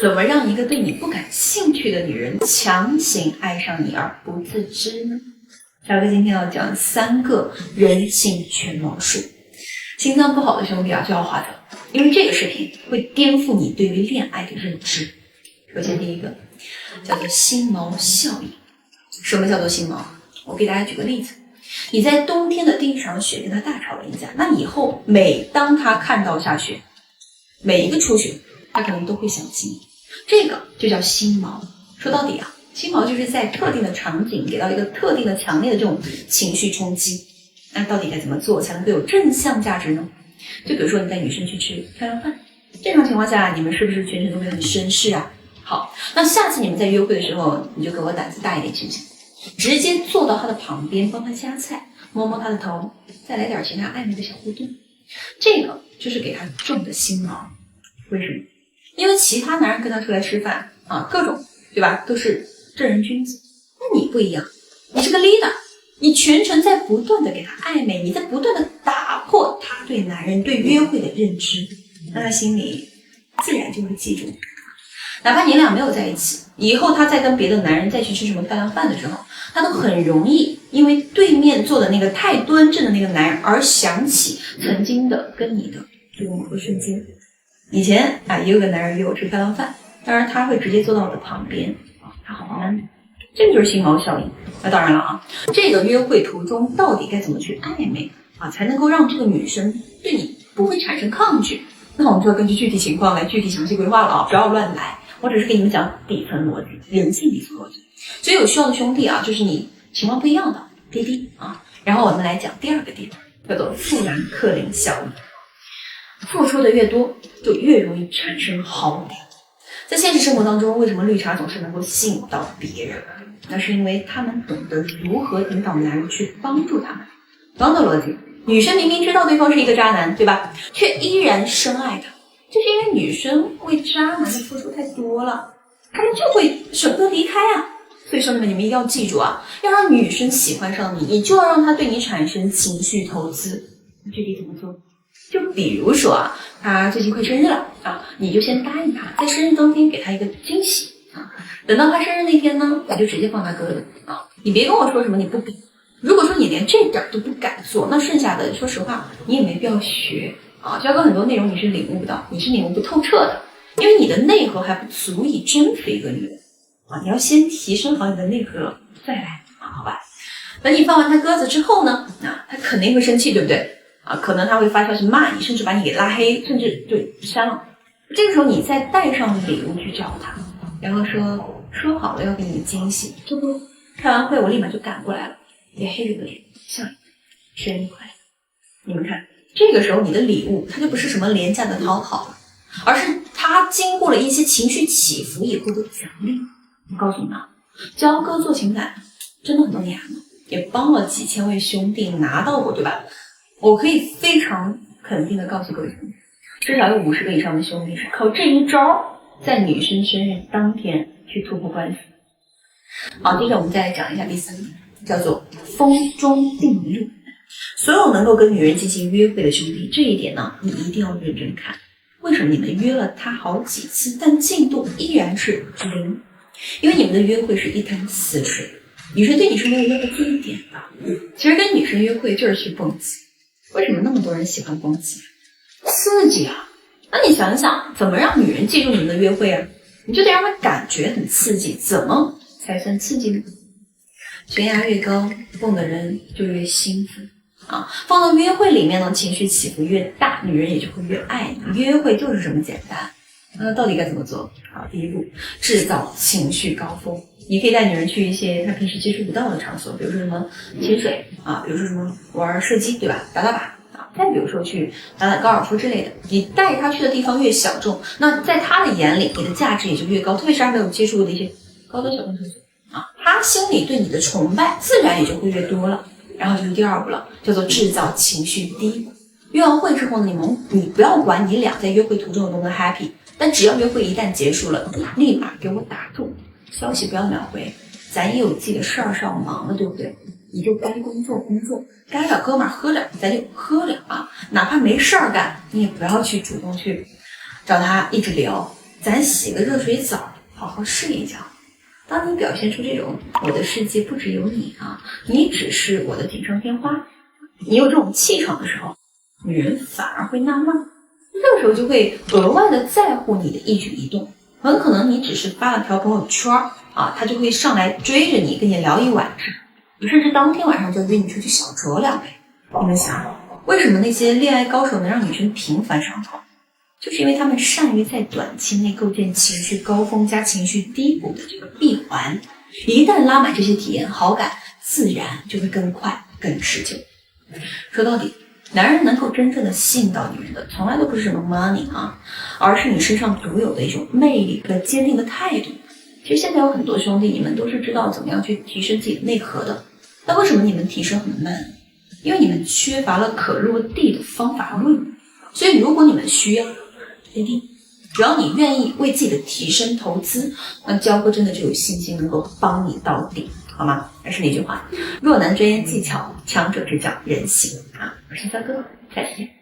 怎么让一个对你不感兴趣的女人强行爱上你而不自知呢？小哥今天要讲3个人性全貌术。心脏不好的兄弟就要划走，因为这个视频会颠覆你对于恋爱的认知。首先第一个叫做心锚效应。什么叫做心锚？我给大家举个例子，你在冬天的第一场雪跟他大吵了一架，那以后每当他看到下雪，每一个初雪他可能都会想起你，这个就叫心锚。说到底心锚就是在特定的场景给到一个特定的强烈的这种情绪冲击。那到底该怎么做才能够有正向价值呢？就比如说你带女生去吃漂亮饭，正常情况下你们是不是全程都会很绅士啊？好，那下次你们在约会的时候，你就给我胆子大一点行不行？直接坐到他的旁边帮他夹菜，摸摸他的头，再来点其他暧昧的小互动，这个就是给他种的心锚。为什么？因为其他男人跟他出来吃饭各种对吧，都是正人君子，那你不一样，你是个 leader， 你全程在不断的给他暧昧，你在不断的打破他对男人对约会的认知，那他心里自然就会记住。哪怕你俩没有在一起，以后他再跟别的男人再去吃什么漂亮饭的时候，他都很容易因为对面坐的那个太端正的那个男人而想起曾经的跟你的这个某个瞬间。以前也有个男人约我吃漂亮饭，当然他会直接坐到我的旁边他好 man， 这个就是心锚效应。那当然了这个约会途中到底该怎么去暧昧才能够让这个女生对你不会产生抗拒，那我们就要根据具体情况来具体详细规划了不要乱来。我只是给你们讲底层逻辑，人性底层逻辑。所以有需要的兄弟就是你情况不一样的滴滴然后我们来讲第二个点，叫做富兰克林效应。付出的越多，就越容易产生好感。在现实生活当中，为什么绿茶总是能够吸引到别人？那是因为他们懂得如何引导男人去帮助他们。同样的逻辑，女生明明知道对方是一个渣男，对吧？却依然深爱他，就是因为女生为渣男的付出太多了，他们就会舍不得离开所以兄弟们，你们一定要记住要让女生喜欢上你，你就要让她对你产生情绪投资。那具体怎么做？就比如说他最近快生日了你就先答应他，在生日当天给他一个惊喜等到他生日那天呢，你就直接放他鸽子你别跟我说什么你不敢。如果说你连这点都不敢做，那剩下的说实话你也没必要学教哥很多内容你是领悟的，你是领悟不透彻的，因为你的内核还不足以征服一个女人你要先提升好你的内核再来好吧。等你放完他鸽子之后呢他肯定会生气，对不对可能他会发消息骂你，甚至把你给拉黑，甚至删了。这个时候你再带上礼物去找他，然后说好了要给你惊喜，这不开完会我立马就赶过来了，也黑着个脸笑你生日快乐。你们看这个时候你的礼物它就不是什么廉价的讨好，而是他经过了一些情绪起伏以后的奖励。我告诉你们教哥做情感真的很多年了，也帮了几千位兄弟拿到过，对吧？我可以非常肯定的告诉各位兄弟，至少有50个以上的兄弟是靠这一招在女生生日当天去突破关系。好，接着我们再来讲一下第3个，叫做风中定律。所有能够跟女人进行约会的兄弟，这一点呢你一定要认真看。为什么你们约了他好几次，但进度依然是0？因为你们的约会是一潭死水，女生对你是没有任何记忆点的。其实跟女生约会就是去蹦极。为什么那么多人喜欢蹦极？刺激那你想想怎么让女人记住你们的约会你就得让她感觉很刺激。怎么才算刺激呢？悬崖越高，蹦的人就越兴奋放到约会里面呢，情绪起伏越大，女人也就会越爱你。约会就是这么简单。那到底该怎么做？第一步，制造情绪高峰。你可以带女人去一些她平时接触不到的场所，比如说什么潜水比如说什么玩射击，对吧？打靶再比如说去打高尔夫之类的。你带她去的地方越小众，那在她的眼里你的价值也就越高，特别是她没有接触过的一些高端小众场所她心里对你的崇拜自然也就会越多了。然后就是第2步了，叫做制造情绪低谷。约完会之后呢，你不要管你俩在约会途中有多么 happy， 但只要约会一旦结束了，你立马给我打住，消息不要秒回，咱也有自己的事儿是要忙的，对不对？你就该工作工作，该找哥们儿喝点咱就喝点哪怕没事儿干，你也不要去主动去找他一直聊咱洗个热水澡，好好睡一觉。当你表现出这种我的世界不只有你啊，你只是我的锦上添花，你有这种气场的时候，女人反而会纳闷，这个时候就会额外的在乎你的一举一动。很可能你只是发了条朋友圈啊，他就会上来追着你，跟你聊一晚上，甚至当天晚上就约你出去小酌两杯。你们想，为什么那些恋爱高手能让女生频繁上头？就是因为他们善于在短期内构建情绪高峰加情绪低谷的这个闭环，一旦拉满这些体验，好感自然就会更快更持久。说到底，男人能够真正的吸引到女人的，从来都不是什么 money 啊，而是你身上独有的一种魅力和坚定的态度。其实现在有很多兄弟，你们都是知道怎么样去提升自己的内核的，那为什么你们提升很慢？因为你们缺乏了可落地的方法论。所以如果你们需要决定，只要你愿意为自己的提升投资，那焦哥真的就有信心能够帮你到底，好吗？还是那句话，弱男钻研技巧，强者之教人性啊！我是焦哥，下期见。